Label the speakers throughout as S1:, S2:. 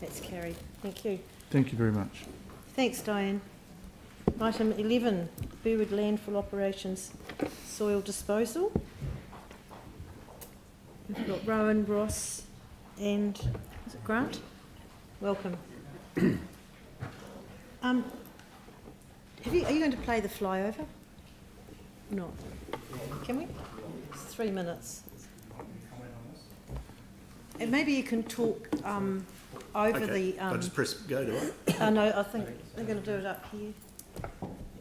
S1: That's carried. Thank you.
S2: Thank you very much.
S1: Thanks, Diane. Item 11, Burwood Landfill Operations Soil Disposal. We've got Rowan, Ross and is it Grant? Welcome. Are you going to play the flyover? No. Can we? It's 3 minutes. And maybe you can talk over the...
S3: I'll just press go to it.
S1: no, I think they're going to do it up here.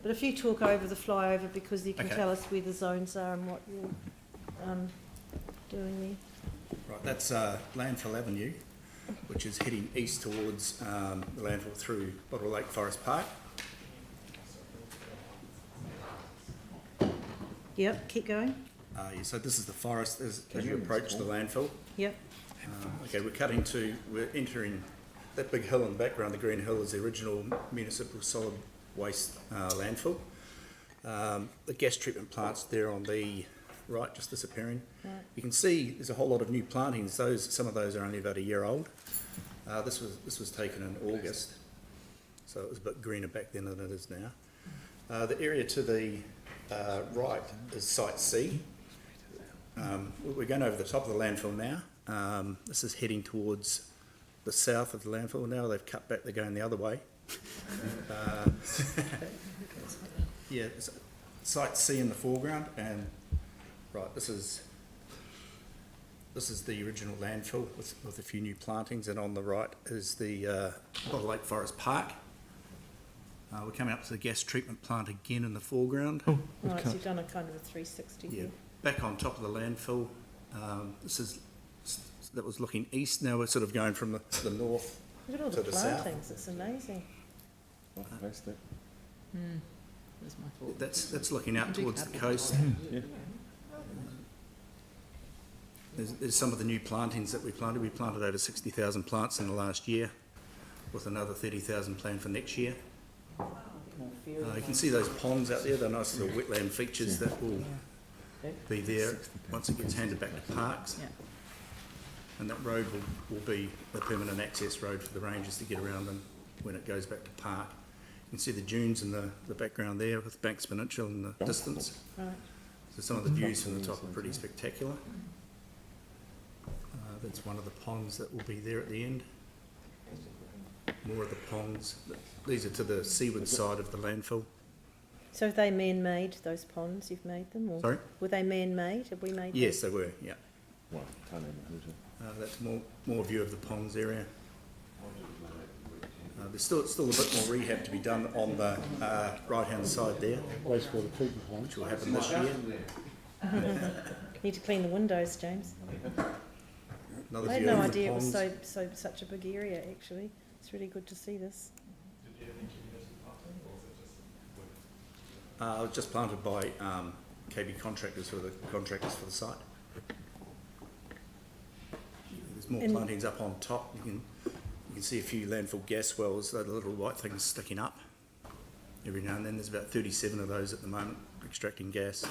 S1: But if you talk over the flyover, because you can tell us where the zones are and what you're doing there.
S3: Right, that's Landfill Avenue, which is heading east towards the landfill through Bottle Lake Forest Park.
S1: Yep, keep going.
S3: So this is the forest as you approach the landfill.
S1: Yep.
S3: Okay, we're entering that big hill in the background. The green hill is the original municipal solid waste landfill. The gas treatment plant's there on the right, just disappearing. Right. You can see there's a whole lot of new plantings. Some of those are only about a year old. This was taken in August, so it was a bit greener back then than it is now. The area to the right is Site C. We're going over the top of the landfill now. This is heading towards the south of the landfill. Now they've cut back, they're going the other way. Yeah, Site C in the foreground, and right, this is the original landfill with a few new plantings, and on the right is the Bottle Lake Forest Park. We're coming up to the gas treatment plant again in the foreground.
S2: Oh,
S1: Right, so you've done a kind of a 360
S3: yeah,
S1: here.
S3: back on top of the landfill. That was looking east. Now we're sort of going from the north
S1: Look at all
S3: to
S1: the
S3: the south.
S1: plantings, it's amazing.
S3: That's looking out towards the coast.
S2: Yeah.
S3: There's some of the new plantings that we planted. We planted over 60,000 plants in the last year, with another 30,000 planned for next year. You can see those ponds out there, the nice little wetland features that will be there once it gets handed back to parks. And that road will be the permanent access road for the rangers to get around them when it goes back to park. You can see the dunes in the background there with Banks Peninsula in the distance.
S1: Right.
S3: So some of the views from the top are pretty spectacular. That's one of the ponds that will be there at the end. More of the ponds. These are to the seaward side of the landfill.
S1: So are they man-made, those ponds, you've made them? Or
S3: Sorry?
S1: were they man-made? Have we made them?
S3: Yes, they were, yeah. That's more view of the ponds area. There's still a bit more rehab to be done on the right-hand side there,
S2: Wastewater treatment plant.
S3: which will happen this year.
S1: Need to clean the windows, James.
S3: Another
S1: I had
S3: view
S1: no
S3: of the
S1: idea it was
S3: ponds.
S1: such a big area, actually. It's really good to see this.
S3: Just planted by KB contractors, who are the contractors for the site. There's more plantings up on top. You can see a few landfill gas wells, the little white things sticking up every now and then. There's about 37 of those at the moment extracting gas.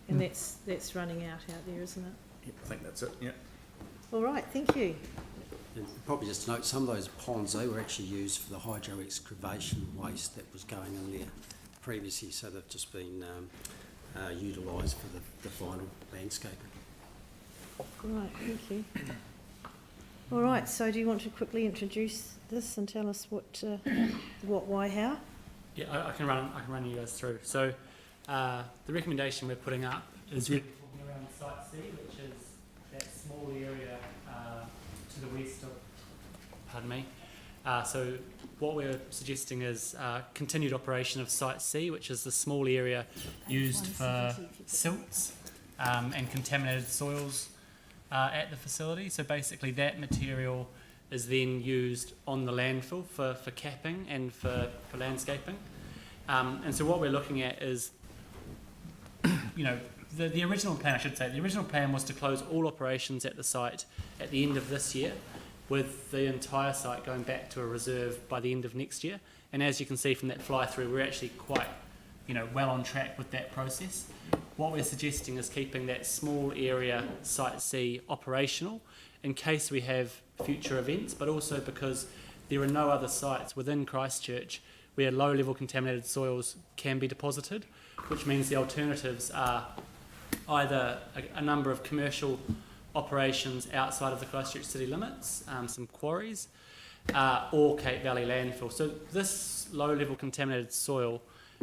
S1: And that's running out there, isn't it?
S3: Yep, I think that's it, yeah.
S1: All right, thank you.
S4: And probably just to note, some of those ponds, they were actually used for the hydro excavation waste that was going in there previously, so they've just been utilised for the final landscaping.
S1: Right, thank you. All right, so do you want to quickly introduce this and tell us what, why, how?
S5: Yeah, I can run you guys through. So the recommendation we're putting up is really talking around Site C, which is that small area to the west of, pardon me. So what we're suggesting is continued operation of Site C, which is the small area used for silts and contaminated soils at the facility. So basically that material is then used on the landfill for capping and for landscaping. And so what we're looking at is, the original plan, the original plan was to close all operations at the site at the end of this year, with the entire site going back to a reserve by the end of next year. And as you can see from that fly through, we're actually quite, well on track with that process. What we're suggesting is keeping that small area Site C operational in case we have future events, but also because there are no other sites within Christchurch where low-level contaminated soils can be deposited, which means the alternatives are either a number of commercial operations outside of the Christchurch city limits, some quarries, or Cape Valley landfill. So this low-level contaminated soil,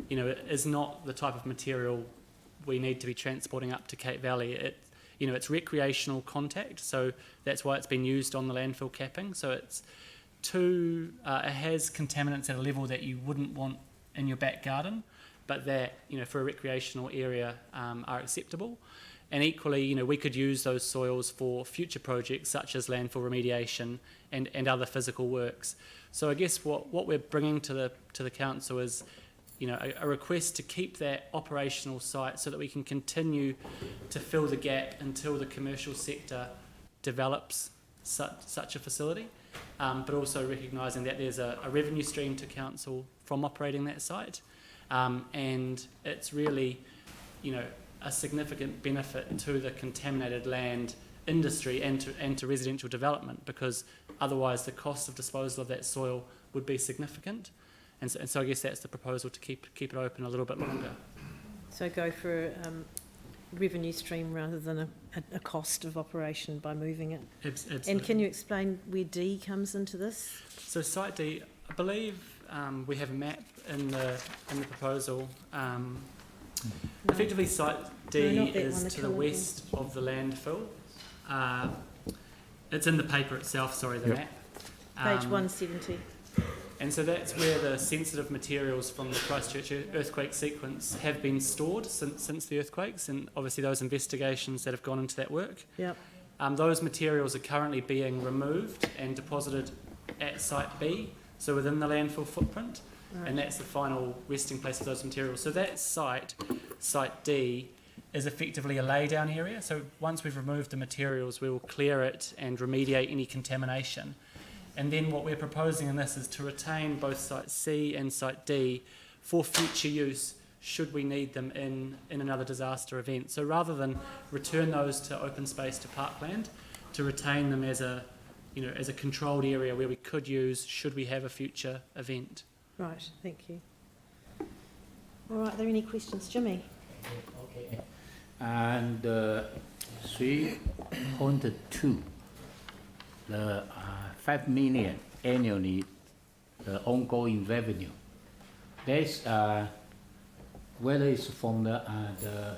S5: is not the type of material we need to be transporting up to Cape Valley. It's recreational contact, so that's why it's been used on the landfill capping. So it has contaminants at a level that you wouldn't want in your back garden, but that, for a recreational area are acceptable. And equally, we could use those soils for future projects such as landfill remediation and other physical works. So I guess what we're bringing to the council is, a request to keep that operational site so that we can continue to fill the gap until the commercial sector develops such a facility, but also recognising that there's a revenue stream to council from operating that site, and it's really, a significant benefit to the contaminated land industry and to residential development, because otherwise the cost of disposal of that soil would be significant. And so I guess that's the proposal, to keep it open a little bit longer.
S1: So go for a revenue stream rather than a cost of operation by moving it.
S5: Absolutely.
S1: And can you explain where D comes into this?
S5: So site D, I believe we have a map in the proposal. Effectively, site D
S1: No, not that
S5: is
S1: one, the
S5: to the
S1: coloured
S5: west of the landfill. It's in the paper itself, sorry, the map.
S1: Page 170.
S5: And so that's where the sensitive materials from the Christchurch earthquake sequence have been stored since the earthquakes, and obviously those investigations that have gone into that work.
S1: Yep.
S5: Those materials are currently being removed and deposited at site B, so within the landfill footprint,
S1: Right.
S5: and that's the final resting place of those materials. So that site D, is effectively a laydown area. So once we've removed the materials, we will clear it and remediate any contamination. And then what we're proposing in this is to retain both site C and site D for future use should we need them in another disaster event. So rather than return those to open space, to parkland, to retain them as a controlled area where we could use should we have a future event.
S1: Right, thank you. All right, are there any questions? Jimmy?
S6: Okay. And 3.2, the 5 million annually, the ongoing revenue. That's whether it's from the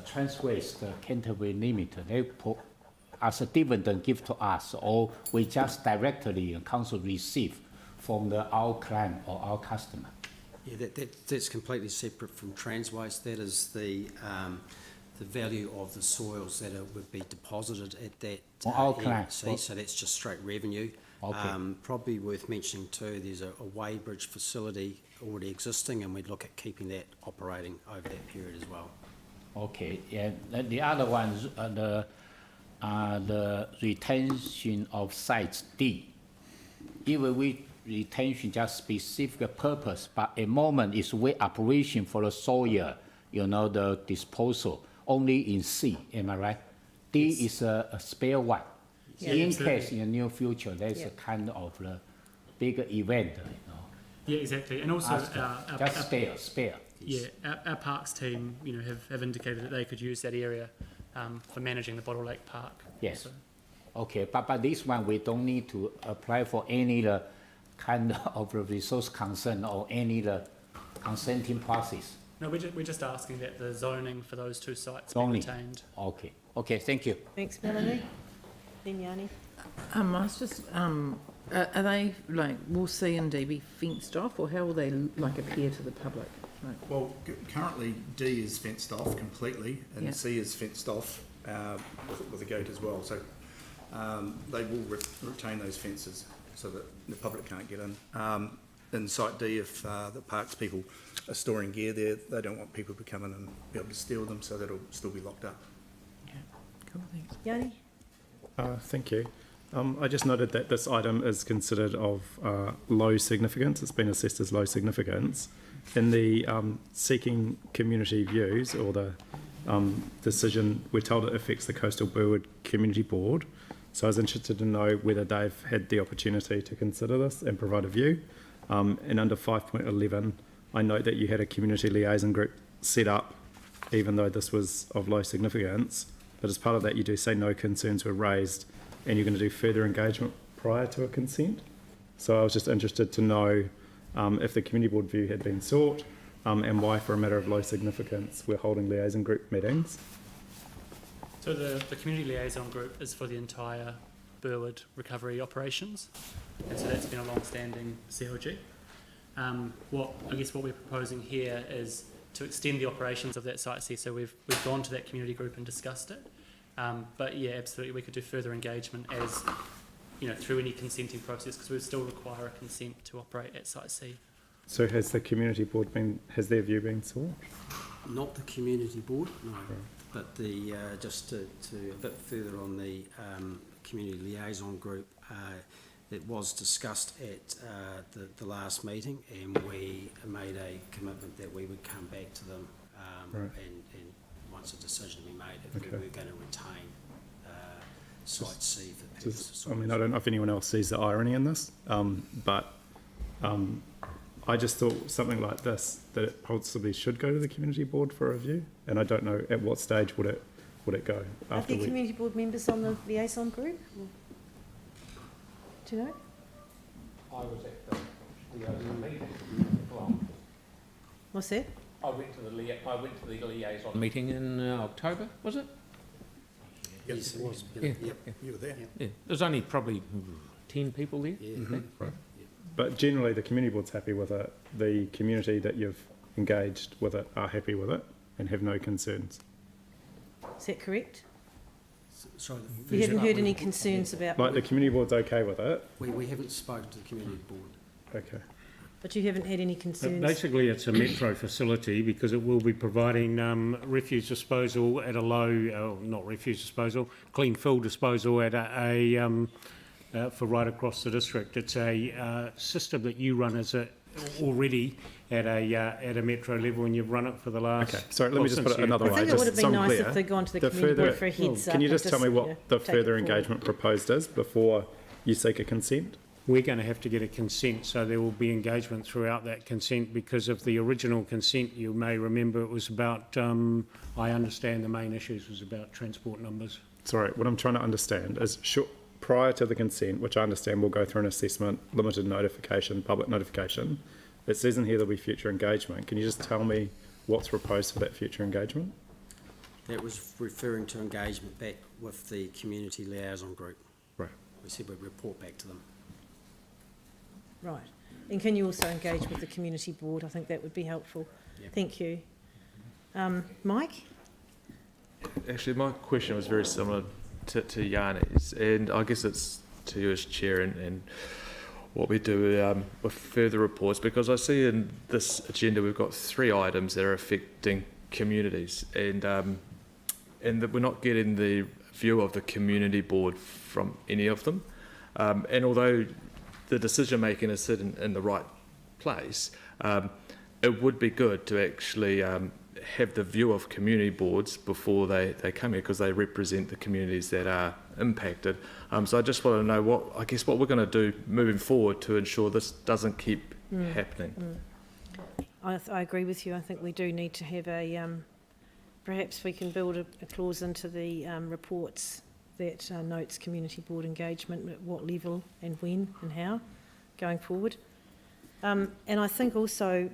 S6: Transwaste Canterbury Limited, they put as a dividend give to us, or we just directly council receive from our client or our customer.
S4: Yeah, that's completely separate from Transwaste. That is the value of the soils that would be deposited at that
S6: our client.
S4: EMC, so that's just straight revenue.
S6: Okay.
S4: Probably worth mentioning too, there's a weighbridge facility already existing, and we'd look at keeping that operating over that period as well.
S6: Okay, and the other ones, the retention of sites D. Even we retention just specific purpose, but a moment is way operation for the soil, the disposal, only in C, am I right? D is a spare one.
S1: Yeah.
S6: In
S5: Absolutely.
S6: case in the near future, there's a kind of the bigger event,
S5: Yeah, exactly. And also
S6: just spare.
S5: our parks team, have indicated that they could use that area for managing the Bottle Lake Park.
S6: Yes.
S5: So,
S6: Okay, but this one, we don't need to apply for any kind of resource concern or any consenting process.
S5: no, we're just asking that the zoning for those two sites be
S6: Zoning.
S5: retained.
S6: Okay, thank you.
S1: Thanks, Melanie. Then Yanni.
S7: I was just, are they, will C and D be fenced off, or how will they, appear to the public?
S3: Well, currently D is fenced off completely, and
S7: Yeah.
S3: C is fenced off with a gate as well. So they will retain those fences so that the public can't get in. In Site D, if the parks people are storing gear there, they don't want people to come in and be able to steal them, so that'll still be locked up.
S7: Cool, thanks.
S1: Yanni?
S8: Thank you. I just noted that this item is considered of low significance. It's been assessed as low significance. In the seeking community views, or the decision, we're told it affects the Coastal Burwood Community Board. So I was interested to know whether they've had the opportunity to consider this and provide a view. And under 5.11, I note that you had a community liaison group set up, even though this was of low significance. But as part of that, you do say no concerns were raised, and you're going to do further engagement prior to a consent. So I was just interested to know if the community board view had been sought, and why, for a matter of low significance, we're holding liaison group meetings.
S5: So the community liaison group is for the entire Burwood recovery operations, and so that's been a long-standing CLG. What we're proposing here is to extend the operations of that site C. So we've gone to that community group and discussed it. But yeah, absolutely, we could do further engagement as through any consenting process, because we would still require a consent to operate at site C.
S8: So has the community board has their view been sought?
S4: Not the community board, no. Right. But just to a bit further on the community liaison group, it was discussed at the last meeting, and we made a commitment that we would come back to them and once a decision had been made, if we were going to retain site C for purposes.
S8: I don't know if anyone else sees the irony in this, but I just thought something like this, that it possibly should go to the community board for review, and I don't know at what stage would it go.
S1: Are the community board members on the liaison group? Do you know?
S9: I was at the liaison meeting.
S1: What's that?
S9: I went to the liaison meeting in October, was it?
S4: Yes, it was.
S9: Yeah.
S4: Yep.
S3: You were there.
S9: Yeah. There's only probably 10 people there.
S4: Yeah.
S8: Right. But generally, the community board's happy with it. The community that you've engaged with it are happy with it and have no concerns.
S1: Is that correct?
S4: Sorry,
S1: You haven't heard any concerns about...
S8: Like, the community board's okay with it?
S4: we haven't spoken to the community board.
S8: Okay.
S1: But you haven't had any concerns?
S10: Basically, it's a metro facility because it will be providing refuse disposal at a low, not refuse disposal, clean fill disposal at for right across the district. It's a system that you run already at a metro level, and you've run it for the last.
S8: Okay, sorry. Let me just put it another way.
S1: I think it would have been nice if they'd gone to the community board for a heads up.
S8: Can you just tell me what the further
S1: engagement
S8: engagement proposed is before you seek a consent?
S10: We're going to have to get a consent, so there will be engagement throughout that consent because of the original consent. You may remember it was about, I understand the main issues was about transport numbers.
S8: Sorry, what I'm trying to understand is prior to the consent, which I understand will go through an assessment, limited notification, public notification, it says in here there'll be future engagement. Can you just tell me what's proposed for that future engagement?
S4: That was referring to engagement back with the community liaison group.
S8: Right.
S4: We said we'd report back to them.
S1: Right. And can you also engage with the community board? I think that would be helpful.
S4: Yep.
S1: Thank you. Mike?
S11: Actually, my question was very similar to Yanni's, and I guess it's to you as chair and what we do with further reports, because I see in this agenda we've got 3 items that are affecting communities, and that we're not getting the view of the community board from any of them. And although the decision making is sitting in the right place, it would be good to actually have the view of community boards before they come here, because they represent the communities that are impacted. So I just want to know what we're going to do moving forward to ensure this doesn't keep happening.
S1: I agree with you. I think we do need to have a... perhaps we can build a clause into the reports that notes community board engagement, at what level and when and how going forward. And I think also,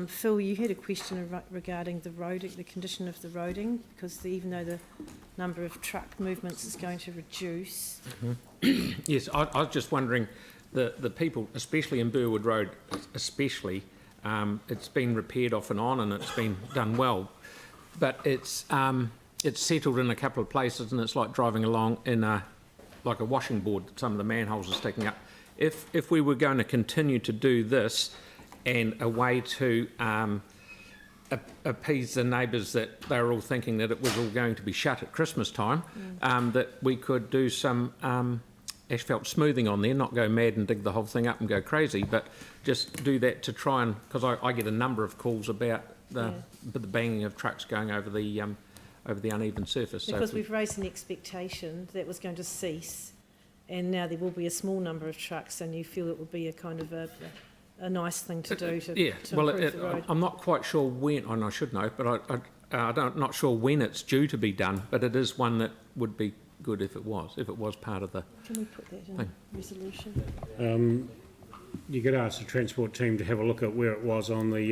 S1: Phil, you had a question regarding the roading, the condition of the roading, because even though the number of truck movements is going to reduce.
S9: Mm-hmm. Yes, I was just wondering, the people, especially in Burwood Road, it's been repaired off and on, and it's been done well, but it's settled in a couple of places, and it's like driving along in like a washing board that some of the manholes are sticking up. If we were going to continue to do this, and a way to appease the neighbours that they were all thinking that it was all going to be shut at Christmas time, that we could do some asphalt smoothing on there, not go mad and dig the whole thing up and go crazy, but just do that to try and, because I get a number of calls about the banging of trucks going over the uneven surface.
S1: Because we've raised an expectation that was going to cease, and now there will be a small number of trucks, and you feel it would be a kind of a nice thing to do to improve the road.
S9: I'm not quite sure when, and I should know, but not sure when it's due to be done, but it is one that would be good if it was part of the
S1: Can we put that in
S9: thing.
S1: Resolution?
S10: You could ask the transport team to have a look at where it was on the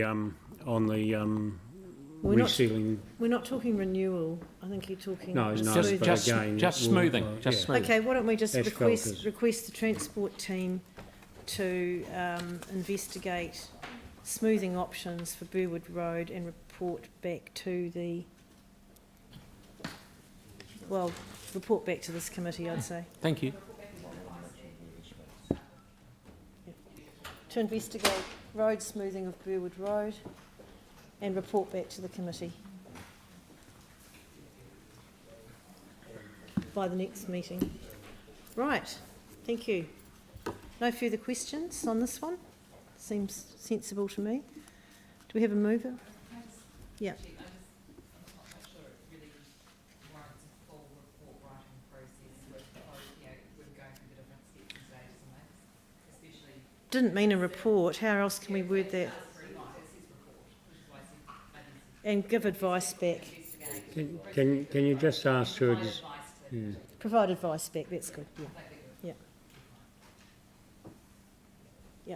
S10: resealing.
S1: We're not talking renewal. I think you're talking
S10: No, no,
S1: smoothing.
S10: but again,
S9: just
S10: we'll,
S9: smoothing, just
S10: yeah.
S9: smoothing.
S1: Okay, why don't we just
S10: Asphalt
S1: request the transport team to investigate smoothing options for Burwood Road and report back to this committee, I'd say.
S9: Thank you.
S1: To investigate road smoothing of Burwood Road and report back to the committee by the next meeting. Right, thank you. No further questions on this one? Seems sensible to me. Do we have a mover? Yeah. Didn't mean a report. How else can we word that? And give advice back.
S10: Can you just ask to
S1: Provide advice back. That's good. Yeah. Yeah.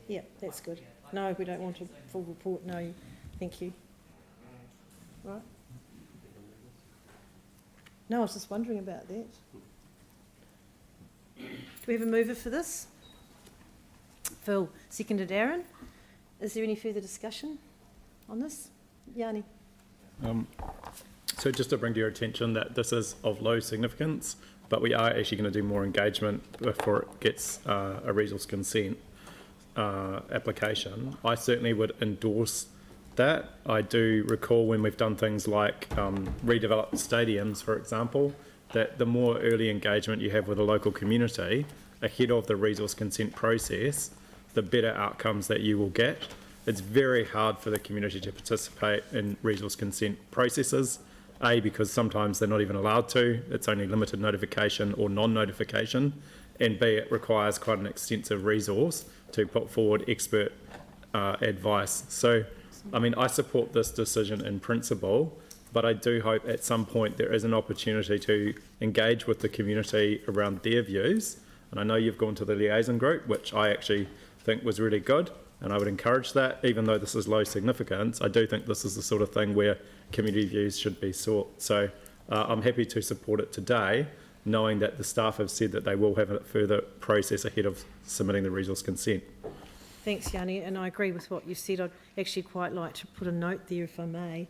S1: Yeah, that's good. No, we don't want a full report. No, thank you. Right. No, I was just wondering about that. Do we have a mover for this? Phil, seconded Aaron. Is there any further discussion on this? Yanni?
S8: So just to bring to your attention that this is of low significance, but we are actually going to do more engagement before it gets a resource consent application. I certainly would endorse that. I do recall when we've done things like redeveloped stadiums, for example, that the more early engagement you have with a local community ahead of the resource consent process, the better outcomes that you will get. It's very hard for the community to participate in resource consent processes, A, because sometimes they're not even allowed to, it's only limited notification or non-notification, and B, it requires quite an extensive resource to put forward expert advice. So, I mean, I support this decision in principle, but I do hope at some point there is an opportunity to engage with the community around their views. And I know you've gone to the liaison group, which I actually think was really good, and I would encourage that. Even though this is low significance, I do think this is the sort of thing where community views should be sought. So I'm happy to support it today, knowing that the staff have said that they will have a further process ahead of submitting the resource consent.
S1: Thanks, Yanni, and I agree with what you said. I'd actually quite like to put a note there, if I may.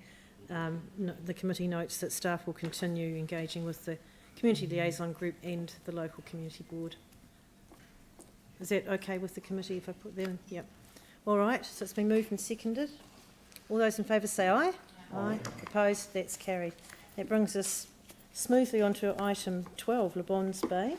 S1: The committee notes that staff will continue engaging with the community liaison group and the local community board. Is that okay with the committee if I put them? Yep. All right, so it's been moved and seconded. All those in favour say aye. Aye. Opposed? That's carried. That brings us smoothly on to item 12, Le Bons Bay.